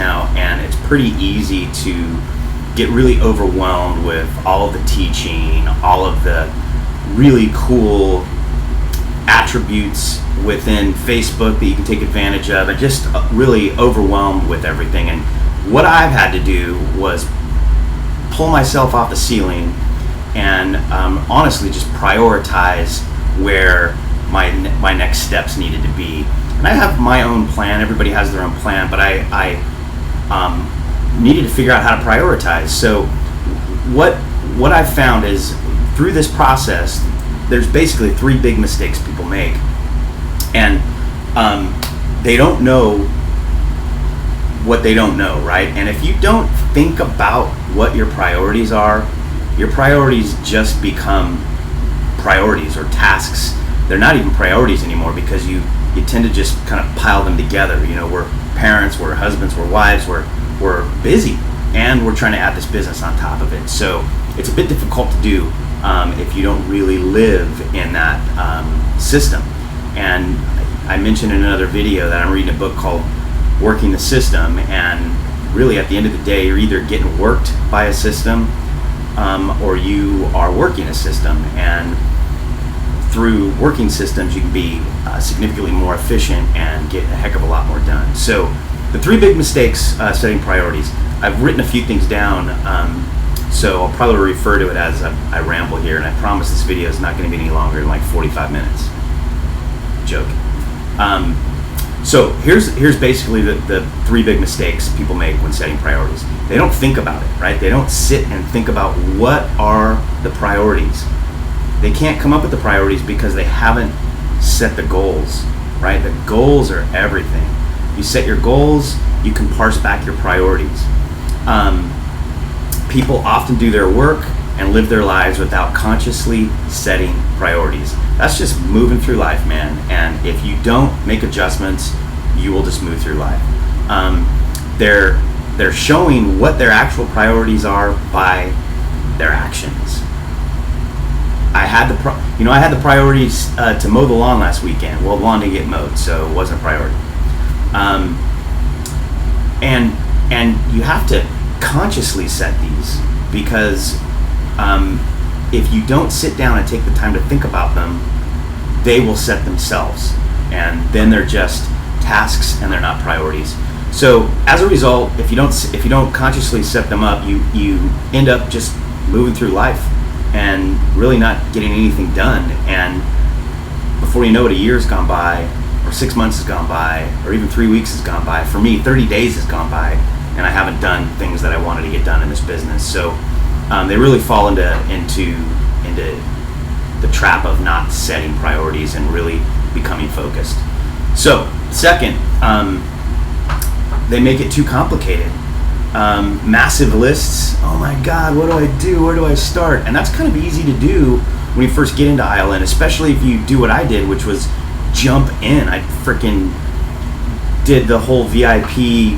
now, and it's pretty easy to get really overwhelmed with all of the teaching, all of the really cool attributes within Facebook that you can take advantage of, and just really overwhelmed with everything. And what I've had to do was pull myself off the ceiling and honestly just prioritize where my next steps needed to be. And I have my own plan. Everybody has their own plan, but I needed to figure out how to prioritize. So what I've found is through this process, there's basically 3 big mistakes people make, and they don't know what they don't know, right? And if you don't think about what your priorities are, your priorities just become priorities or tasks. They're not even priorities anymore, because you tend to just kind of pile them together. You know, we're parents, we're husbands, we're wives, we're busy, and we're trying to add this business on top of it. So it's a bit difficult to do if you don't really live in that system. And I mentioned in another video that I'm reading a book called Working the System, and really at the end of the day, you're either getting worked by a system or you are working a system. And through working systems, you can be significantly more efficient and get a heck of a lot more done. So the 3 big mistakes setting priorities. I've written a few things down, so I'll probably refer to it as I ramble here, and I promise this video is not going to be any longer than like 45 minutes. Joking. So here's basically the 3 big mistakes people make when setting priorities. They don't think about it, right? They don't sit and think about what are the priorities. They can't come up with the priorities because they haven't set the goals, right? The goals are everything. You set your goals, you can parse back your priorities. People often do their work and live their lives without consciously setting priorities. That's just moving through life, man. And if you don't make adjustments, you will just move through life. They're showing what their actual priorities are by their actions. I had the priorities to mow the lawn last weekend. Well, the lawn didn't get mowed, so it wasn't a priority. And you have to consciously set these, because if you don't sit down and take the time to think about them, they will set themselves, and then they're just tasks and they're not priorities. So as a result, if you don't consciously set them up, you end up just moving through life and really not getting anything done. And before you know it, a year's gone by, or 6 months has gone by, or even 3 weeks has gone by. For me, 30 days has gone by, and I haven't done things that I wanted to get done in this business. So they really fall into the trap of not setting priorities and really becoming focused. So second, they make it too complicated. Massive lists. Oh my God, what do I do? Where do I start? And that's kind of easy to do when you first get into ILN, especially if you do what I did, which was jump in. I freaking did the whole VIP,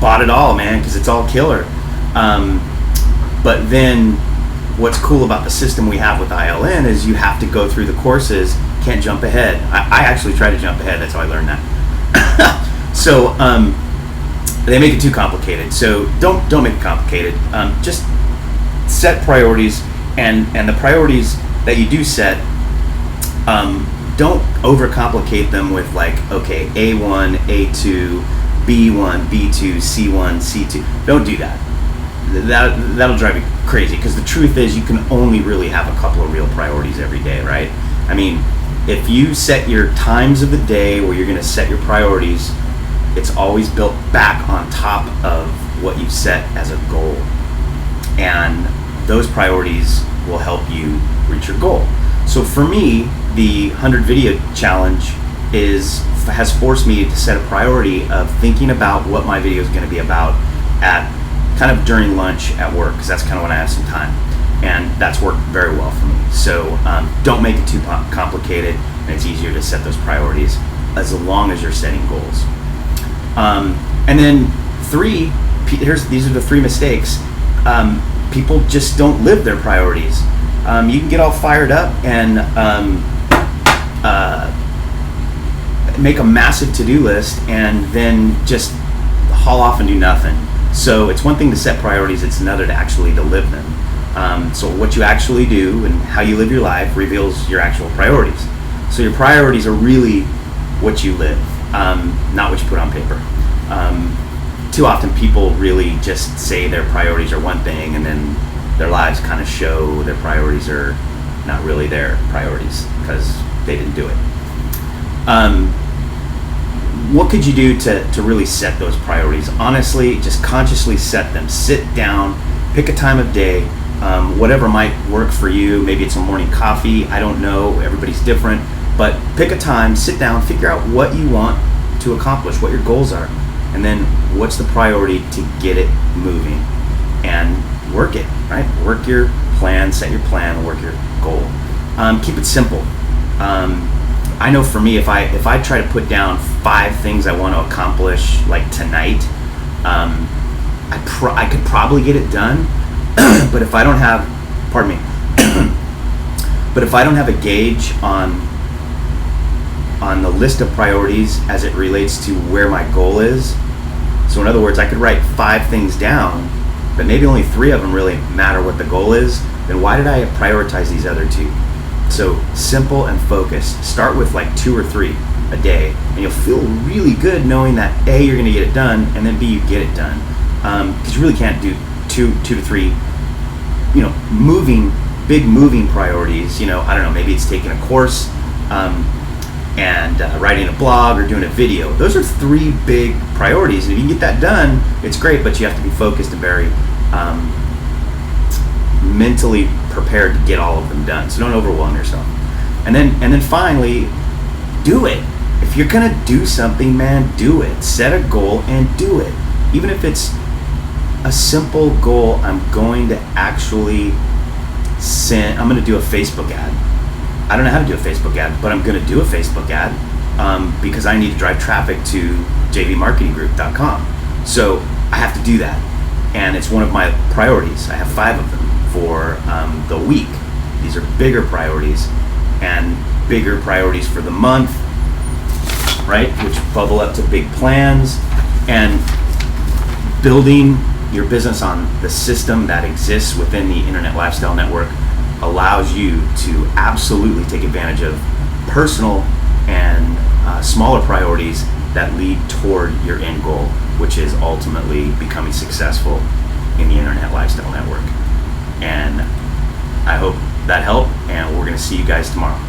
bought it all, man, because it's all killer. But then what's cool about the system we have with ILN is you have to go through the courses, can't jump ahead. I actually tried to jump ahead, that's how I learned that. So they make it too complicated. So don't make it complicated. Just set priorities, and the priorities that you do set, don't overcomplicate them with like, okay, A1, A2, B1, B2, C1, C2. Don't do that. That'll drive you crazy, because the truth is you can only really have a couple of real priorities every day, right? I mean, if you set your times of the day where you're going to set your priorities, it's always built back on top of what you set as a goal. And those priorities will help you reach your goal. So for me, the 100 video challenge has forced me to set a priority of thinking about what my video is going to be about at kind of during lunch at work, because that's kind of when I have some time, and that's worked very well for me. So don't make it too complicated, and it's easier to set those priorities as long as you're setting goals. And then 3, these are the 3 mistakes. People just don't live their priorities. You can get all fired up and make a massive to-do list, and then just haul off and do nothing. So it's one thing to set priorities, it's another to actually to live them. So what you actually do and how you live your life reveals your actual priorities. So your priorities are really what you live, not what you put on paper. Too often people really just say their priorities are one thing, and then their lives kind of show their priorities are not really their priorities because they didn't do it. What could you do to really set those priorities? Honestly, just consciously set them. Sit down, pick a time of day, whatever might work for you. Maybe it's a morning coffee, I don't know, everybody's different. But pick a time, sit down, figure out what you want to accomplish, what your goals are, and then what's the priority to get it moving, and work it, right? Work your plan, set your plan, work your goal. Keep it simple. I know for me, if I try to put down 5 things I want to accomplish like tonight, I could probably get it done. But if I don't have, pardon me, but if I don't have a gauge on the list of priorities as it relates to where my goal is, so in other words, I could write 5 things down, but maybe only 3 of them really matter what the goal is, then why did I prioritize these other 2? So simple and focused. Start with like 2 or 3 a day, and you'll feel really good knowing that A, you're gonna get it done, and then B, you get it done. Because you really can't do 2 to 3, big moving priorities. I don't know, maybe it's taking a course, and writing a blog or doing a video. Those are 3 big priorities, and if you can get that done, it's great, but you have to be focused and very mentally prepared to get all of them done. So don't overwhelm yourself. And then finally, do it. If you're gonna do something, man, do it. Set a goal and do it. Even if it's a simple goal, I'm going to do a Facebook ad. I don't know how to do a Facebook ad, but I'm going to do a Facebook ad because I need to drive traffic to jvmarketinggroup.com. So I have to do that, and it's one of my priorities. I have 5 of them for the week. These are bigger priorities, and bigger priorities for the month, right? Which bubble up to big plans, and building your business on the system that exists within the Internet Lifestyle Network allows you to absolutely take advantage of personal and smaller priorities that lead toward your end goal, which is ultimately becoming successful in the Internet Lifestyle Network. And I hope that helped, and we're going to see you guys tomorrow.